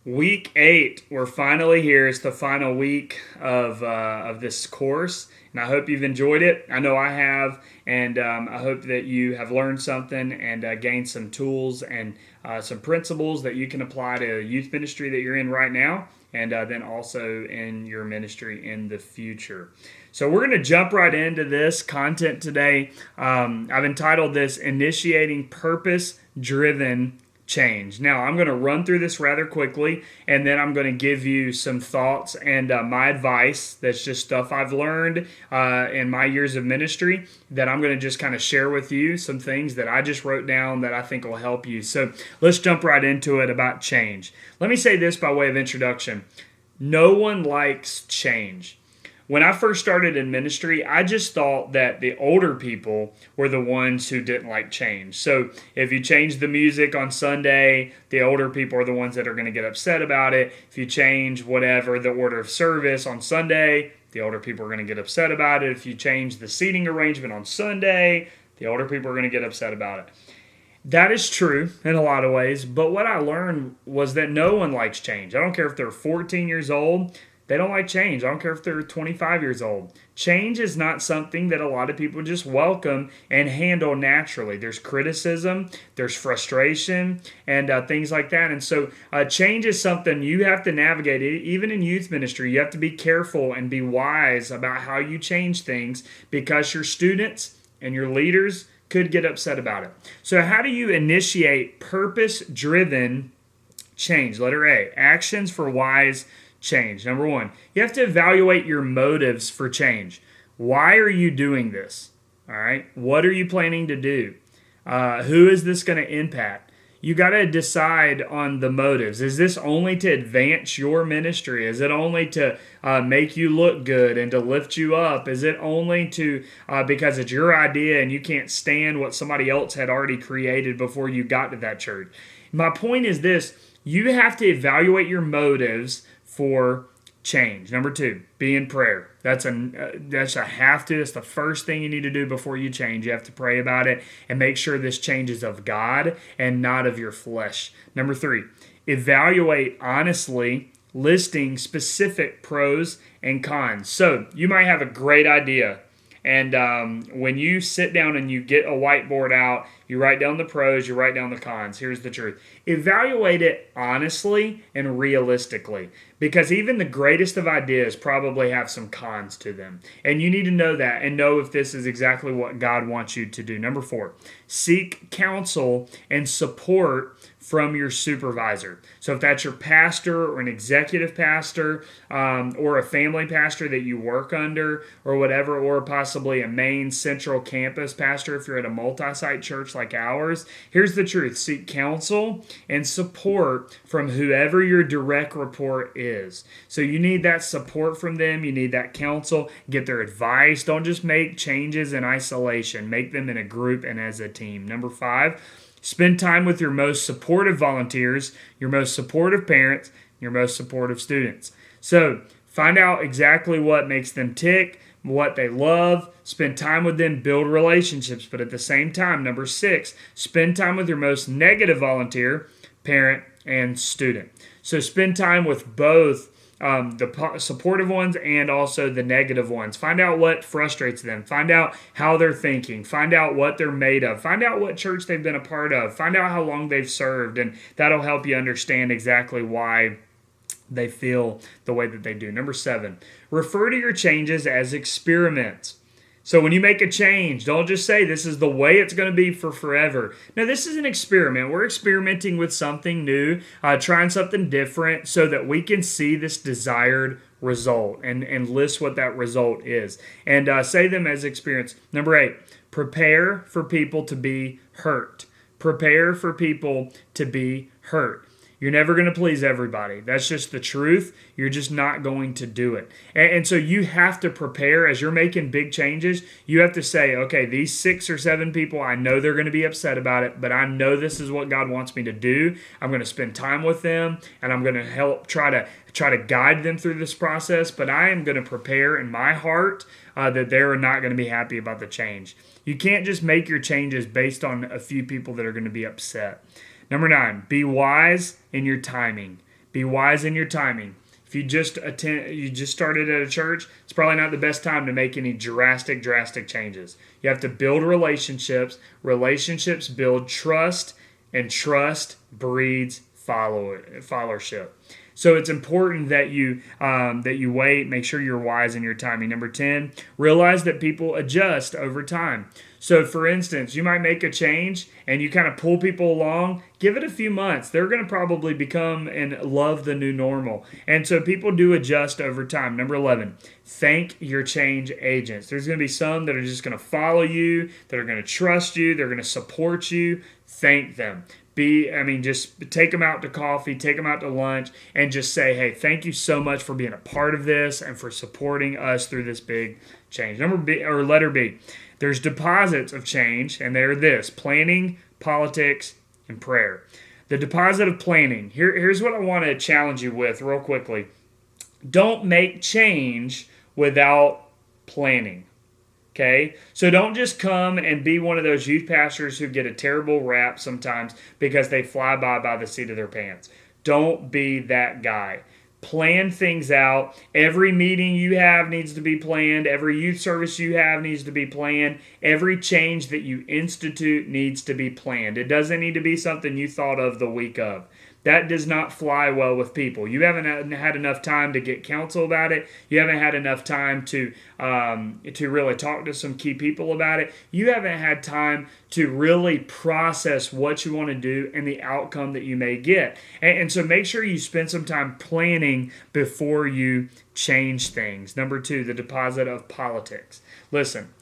Week 8, we're finally here. It's the final week of this course, and I hope you've enjoyed it. I know I have, and I hope that you have learned something and gained some tools and some principles that you can apply to youth ministry that you're in right now, and then also in your ministry in the future. So we're going to jump right into this content today. I've entitled this Initiating Purpose-Driven Change. Now, I'm going to run through this rather quickly, and then I'm going to give you some thoughts and my advice. That's just stuff I've learned in my years of ministry that I'm going to just kind of share with you, some things that I just wrote down that I think will help you. So let's jump right into it about change. Let me say this by way of introduction. No one likes change. When I first started in ministry, I just thought that the older people were the ones who didn't like change. So if you change the music on Sunday, the older people are the ones that are going to get upset about it. If you change whatever the order of service on Sunday, the older people are going to get upset about it. If you change the seating arrangement on Sunday, the older people are going to get upset about it. That is true in a lot of ways, but what I learned was that no one likes change. I don't care if they're 14 years old. They don't like change. I don't care if they're 25 years old. Change is not something that a lot of people just welcome and handle naturally. There's criticism, there's frustration, and things like that. And so change is something you have to navigate. Even in youth ministry, you have to be careful and be wise about how you change things because your students and your leaders could get upset about it. So how do you initiate purpose-driven change? Letter A, actions for wise change. Number one, you have to evaluate your motives for change. Why are you doing this? All right. What are you planning to do? Who is this going to impact? You got to decide on the motives. Is this only to advance your ministry? Is it only to make you look good and to lift you up? Is it only to because it's your idea and you can't stand what somebody else had already created before you got to that church? My point is this: you have to evaluate your motives for change. Number two, be in prayer. That's a have to. It's the first thing you need to do before you change. You have to pray about it and make sure this change is of God and not of your flesh. Number three, evaluate honestly, listing specific pros and cons. So you might have a great idea. And when you sit down and you get a whiteboard out, you write down the pros, you write down the cons. Here's the truth. Evaluate it honestly and realistically, because even the greatest of ideas probably have some cons to them. And you need to know that and know if this is exactly what God wants you to do. Number four, seek counsel and support from your supervisor. So if that's your pastor or an executive pastor or a family pastor that you work under or whatever, or possibly a main central campus pastor if you're at a multi-site church like ours, here's the truth. Seek counsel and support from whoever your direct report is. So you need that support from them. You need that counsel. Get their advice. Don't just make changes in isolation. Make them in a group and as a team. Number five, spend time with your most supportive volunteers, your most supportive parents, your most supportive students. So find out exactly what makes them tick, what they love, spend time with them, build relationships. But at the same time, number six, spend time with your most negative volunteer, parent, and student. So spend time with both the supportive ones and also the negative ones. Find out what frustrates them. Find out how they're thinking. Find out what they're made of. Find out what church they've been a part of. Find out how long they've served, and that'll help you understand exactly why they feel the way that they do. Number seven, refer to your changes as experiments. So when you make a change, don't just say this is the way it's going to be for forever. No, this is an experiment. We're experimenting with something new, trying something different so that we can see this desired result and list what that result is. And say them as experience. Number eight, prepare for people to be hurt. Prepare for people to be hurt. You're never going to please everybody. That's just the truth. You're just not going to do it. And so you have to prepare as you're making big changes. You have to say, okay, these 6 or 7 people, I know they're going to be upset about it, but I know this is what God wants me to do. I'm going to spend time with them, and I'm going to help try to guide them through this process. But I am going to prepare in my heart that they're not going to be happy about the change. You can't just make your changes based on a few people that are going to be upset. Number 9, be wise in your timing. Be wise in your timing. If you just started at a church, it's probably not the best time to make any drastic changes. You have to build relationships. Relationships build trust, and trust breeds followership. So it's important that you wait. Make sure you're wise in your timing. Number 10, realize that people adjust over time. So, for instance, you might make a change and you kind of pull people along. Give it a few months. They're going to probably become and love the new normal. And so people do adjust over time. Number 11, thank your change agents. There's going to be some that are just going to follow you, that are going to trust you, they're going to support you. Thank them. Just take them out to coffee, take them out to lunch, and just say, hey, thank you so much for being a part of this and for supporting us through this big change. Letter B, there's deposits of change, and they're this: planning, politics, and prayer. The deposit of planning. Here's what I want to challenge you with real quickly. Don't make change without planning. Okay, so don't just come and be one of those youth pastors who get a terrible rap sometimes because they fly by the seat of their pants. Don't be that guy. Plan things out. Every meeting you have needs to be planned. Every youth service you have needs to be planned. Every change that you institute needs to be planned. It doesn't need to be something you thought of the week of. That does not fly well with people. You haven't had enough time to get counsel about it. You haven't had enough time to really talk to some key people about it. You haven't had time to really process what you want to do and the outcome that you may get. And so make sure you spend some time planning before you change things. Number 2, the deposit of politics. Listen,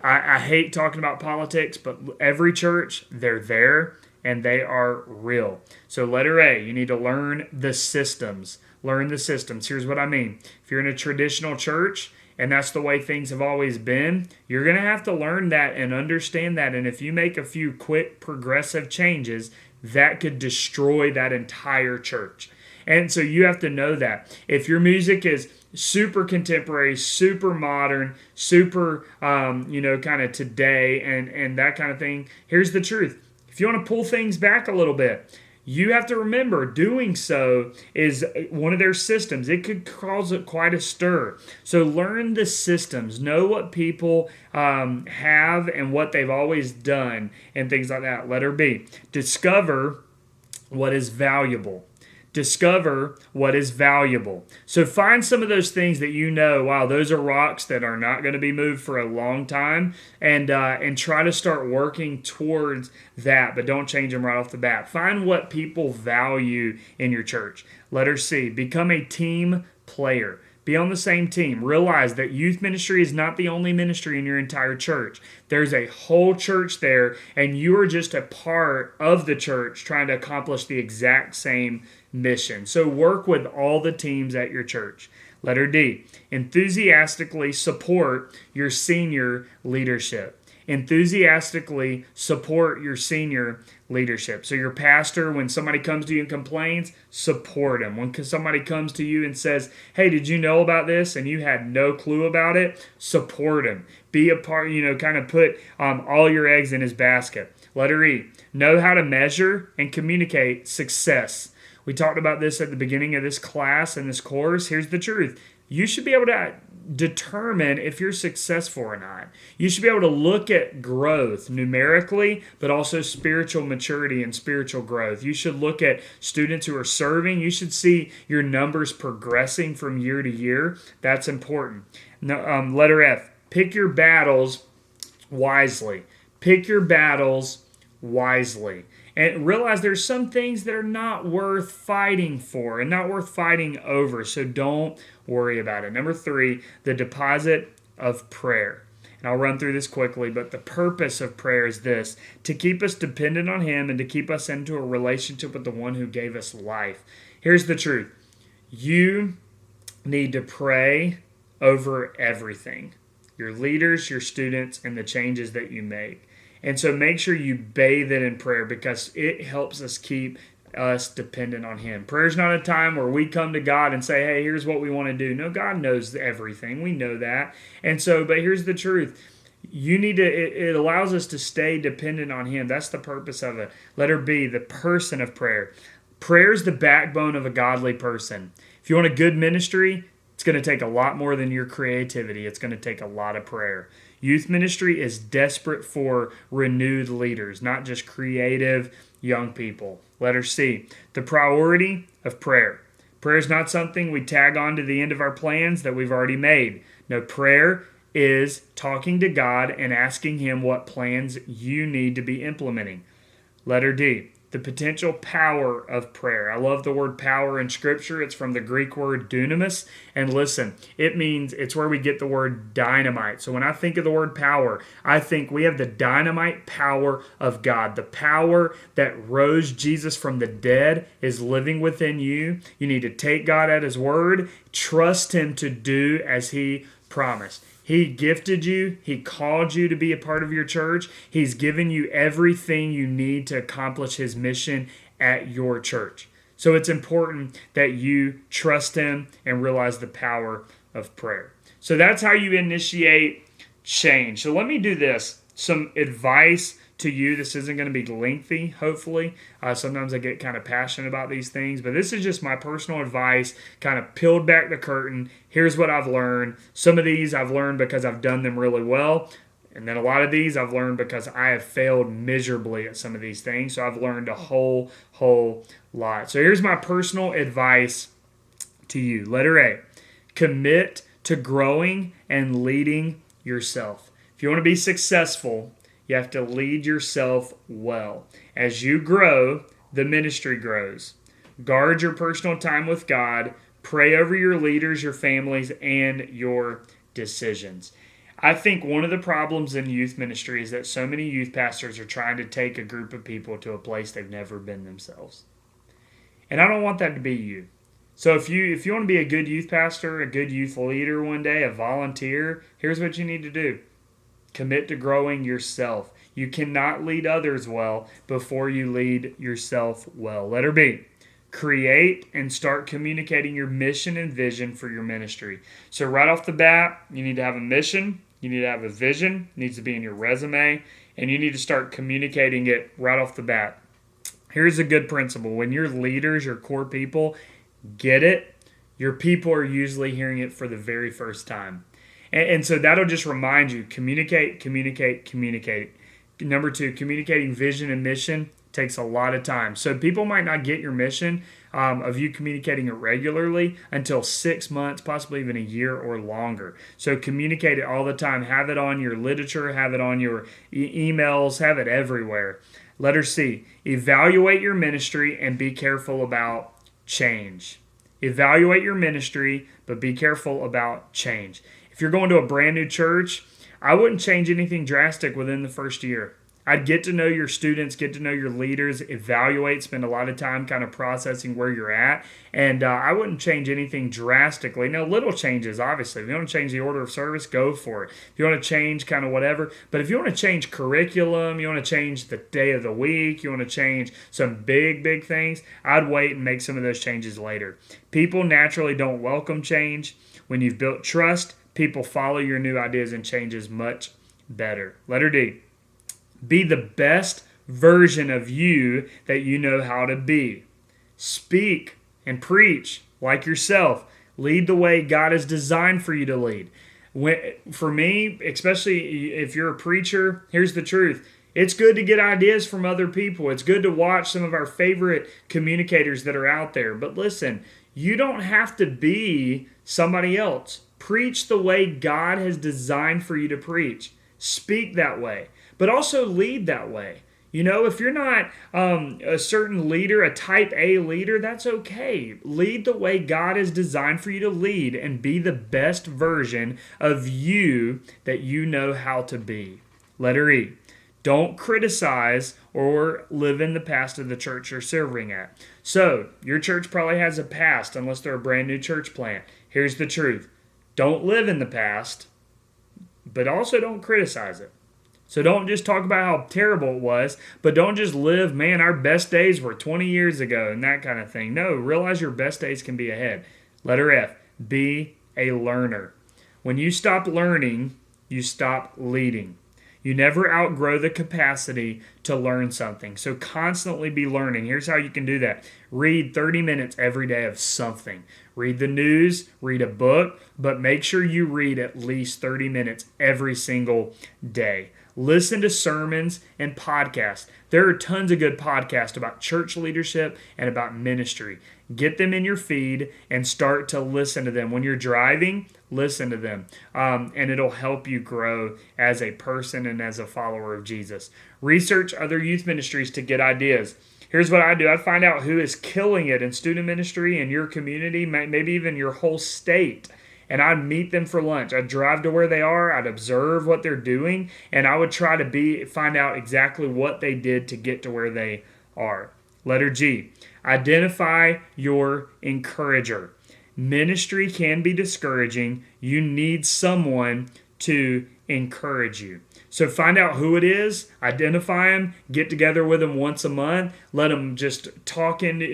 I hate talking about politics, but every church, they're there. And they are real. So letter A, you need to learn the systems. Learn the systems. Here's what I mean. If you're in a traditional church and that's the way things have always been, you're going to have to learn that and understand that. And if you make a few quick progressive changes, that could destroy that entire church. And so you have to know that. If your music is super contemporary, super modern, super, kind of today and that kind of thing, here's the truth. If you want to pull things back a little bit, you have to remember doing so is one of their systems. It could cause quite a stir. So learn the systems. Know what people have and what they've always done and things like that. Letter B, discover what is valuable. Discover what is valuable. So find some of those things that you know, wow, those are rocks that are not going to be moved for a long time, and try to start working towards that, but don't change them right off the bat. Find what people value in your church. Letter C, become a team player. Be on the same team. Realize that youth ministry is not the only ministry in your entire church. There's a whole church there, and you are just a part of the church trying to accomplish the exact same mission. So work with all the teams at your church. Letter D, enthusiastically support your senior leadership. Enthusiastically support your senior leadership. So your pastor, when somebody comes to you and complains, support them. When somebody comes to you and says, hey, did you know about this? And you had no clue about it, support him. Be a part, kind of put all your eggs in his basket. Letter E, know how to measure and communicate success. We talked about this at the beginning of this class and this course. Here's the truth. You should be able to determine if you're successful or not. You should be able to look at growth numerically, but also spiritual maturity and spiritual growth. You should look at students who are serving. You should see your numbers progressing from year to year. That's important. Letter F, pick your battles wisely. Pick your battles wisely. And realize there's some things that are not worth fighting for and not worth fighting over, so don't worry about it. Number 3, the deposit of prayer. And I'll run through this quickly, but the purpose of prayer is this: to keep us dependent on Him and to keep us into a relationship with the one who gave us life. Here's the truth. You need to pray over everything. Your leaders, your students, and the changes that you make. And so make sure you bathe it in prayer because it helps us keep us dependent on Him. Prayer is not a time where we come to God and say, hey, here's what we want to do. No, God knows everything. We know that. And so, but here's the truth. You need to, it allows us to stay dependent on Him. That's the purpose of it. Letter B, the person of prayer. Prayer is the backbone of a godly person. If you want a good ministry, it's going to take a lot more than your creativity. It's going to take a lot of prayer. Youth ministry is desperate for renewed leaders, not just creative young people. Letter C, the priority of prayer. Prayer is not something we tag on to the end of our plans that we've already made. No, prayer is talking to God and asking Him what plans you need to be implementing. Letter D, the potential power of prayer. I love the word power in Scripture. It's from the Greek word dunamis. And listen, it's where we get the word dynamite. So when I think of the word power, I think we have the dynamite power of God. The power that rose Jesus from the dead is living within you. You need to take God at His word, trust Him to do as He promised. He gifted you. He called you to be a part of your church. He's given you everything you need to accomplish His mission at your church. So it's important that you trust Him and realize the power of prayer. So that's how you initiate change. So let me do this. Some advice to you. This isn't going to be lengthy, hopefully. Sometimes I get kind of passionate about these things, but this is just my personal advice, kind of peeled back the curtain. Here's what I've learned. Some of these I've learned because I've done them really well, and then a lot of these I've learned because I have failed miserably at some of these things, so I've learned a whole lot. So here's my personal advice to you. Letter A, commit to growing and leading yourself. If you want to be successful, you have to lead yourself well. As you grow, the ministry grows. Guard your personal time with God. Pray over your leaders, your families, and your decisions. I think one of the problems in youth ministry is that so many youth pastors are trying to take a group of people to a place they've never been themselves. And I don't want that to be you. So if you want to be a good youth pastor, a good youth leader one day, a volunteer, here's what you need to do. Commit to growing yourself. You cannot lead others well before you lead yourself well. Letter B, create and start communicating your mission and vision for your ministry. So right off the bat, you need to have a mission. You need to have a vision. It needs to be in your resume. And you need to start communicating it right off the bat. Here's a good principle. When your leaders, your core people, get it, your people are usually hearing it for the very first time. And so that'll just remind you, communicate. Number 2, communicating vision and mission takes a lot of time. So people might not get your mission of you communicating it regularly until 6 months, possibly even a year or longer. So communicate it all the time. Have it on your literature, have it on your emails, have it everywhere. Letter C, evaluate your ministry and be careful about change. Evaluate your ministry, but be careful about change. If you're going to a brand new church, I wouldn't change anything drastic within the first year. I'd get to know your students, get to know your leaders, evaluate, spend a lot of time kind of processing where you're at. And I wouldn't change anything drastically. Now, little changes, obviously. If you want to change the order of service, go for it. If you want to change kind of whatever. But if you want to change curriculum, you want to change the day of the week, you want to change some big things, I'd wait and make some of those changes later. People naturally don't welcome change. When you've built trust, people follow your new ideas and changes much better. Letter D, be the best version of you that you know how to be. Speak and preach like yourself. Lead the way God has designed for you to lead. For me, especially if you're a preacher, here's the truth. It's good to get ideas from other people. It's good to watch some of our favorite communicators that are out there. But listen, you don't have to be somebody else. Preach the way God has designed for you to preach. Speak that way, but also lead that way. You know, if you're not a certain leader, a type A leader, that's okay. Lead the way God has designed for you to lead and be the best version of you that you know how to be. Letter E, don't criticize or live in the past of the church you're serving at. So, your church probably has a past unless they're a brand new church plant. Here's the truth. Don't live in the past, but also don't criticize it. So don't just talk about how terrible it was, but don't just live, man, our best days were 20 years ago and that kind of thing. No, realize your best days can be ahead. Letter F, be a learner. When you stop learning, you stop leading. You never outgrow the capacity to learn something. So constantly be learning. Here's how you can do that. Read 30 minutes every day of something. Read the news, read a book, but make sure you read at least 30 minutes every single day. Listen to sermons and podcasts. There are tons of good podcasts about church leadership and about ministry. Get them in your feed and start to listen to them. When you're driving, listen to them. And it'll help you grow as a person and as a follower of Jesus. Research other youth ministries to get ideas. Here's what I do. I find out who is killing it in student ministry in your community, maybe even your whole state. And I'd meet them for lunch. I'd drive to where they are. I'd observe what they're doing. And I would try to find out exactly what they did to get to where they are. Letter G, identify your encourager. Ministry can be discouraging. You need someone to encourage you. So find out who it is, identify them, get together with them once a month, let them just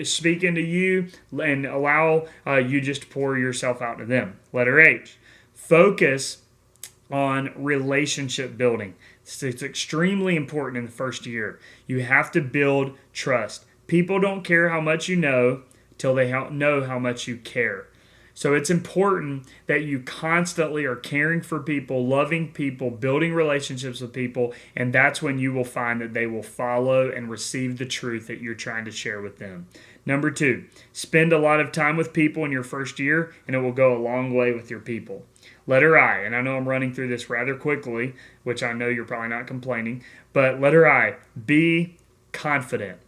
speak into you, and allow you just to pour yourself out to them. Letter H, focus on relationship building. It's extremely important in the first year. You have to build trust. People don't care how much you know till they know how much you care. So it's important that you constantly are caring for people, loving people, building relationships with people, and that's when you will find that they will follow and receive the truth that you're trying to share with them. Number 2, spend a lot of time with people in your first year, and it will go a long way with your people. Letter I, and I know I'm running through this rather quickly, which I know you're probably not complaining, but letter I, be confident.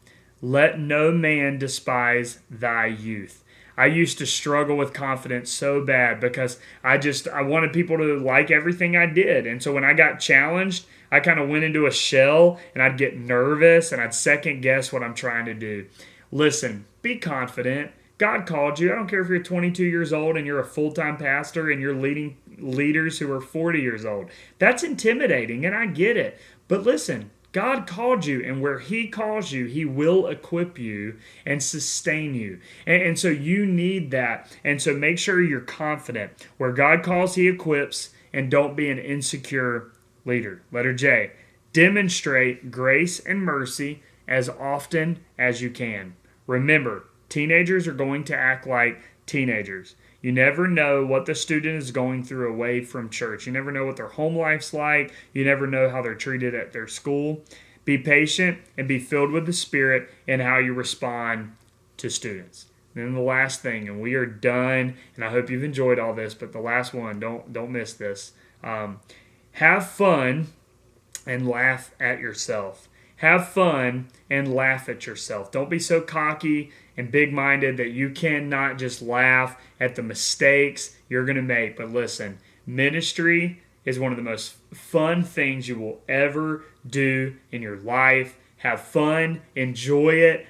Let no man despise thy youth. I used to struggle with confidence so bad because I wanted people to like everything I did. And so when I got challenged, I kind of went into a shell and I'd get nervous and I'd second guess what I'm trying to do. Listen, be confident. God called you. I don't care if you're 22 years old and you're a full-time pastor and you're leading leaders who are 40 years old. That's intimidating and I get it. But listen, God called you, and where He calls you, He will equip you and sustain you. And so you need that. And so make sure you're confident. Where God calls, He equips, and don't be an insecure leader. Letter J, demonstrate grace and mercy as often as you can. Remember, teenagers are going to act like teenagers. You never know what the student is going through away from church. You never know what their home life's like. You never know how they're treated at their school. Be patient and be filled with the Spirit in how you respond to students. And then the last thing, and we are done, and I hope you've enjoyed all this, but the last one, don't miss this. Have fun and laugh at yourself. Have fun and laugh at yourself. Don't be so cocky and big-minded that you cannot just laugh at the mistakes you're going to make. But listen, ministry is one of the most fun things you will ever do in your life. Have fun, enjoy it,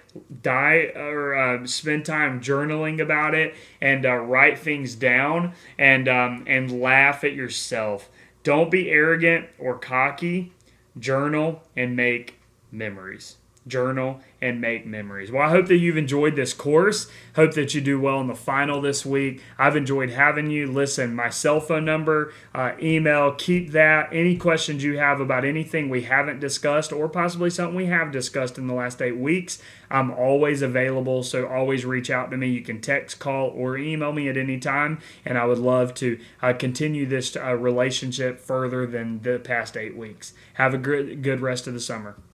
spend time journaling about it, and write things down, and laugh at yourself. Don't be arrogant or cocky. Journal and make memories. Journal and make memories. Well, I hope that you've enjoyed this course. Hope that you do well in the final this week. I've enjoyed having you. Listen, my cell phone number, email, keep that. Any questions you have about anything we haven't discussed or possibly something we have discussed in the last 8 weeks, I'm always available, so always reach out to me. You can text, call, or email me at any time, and I would love to continue this relationship further than the past 8 weeks. Have a good rest of the summer.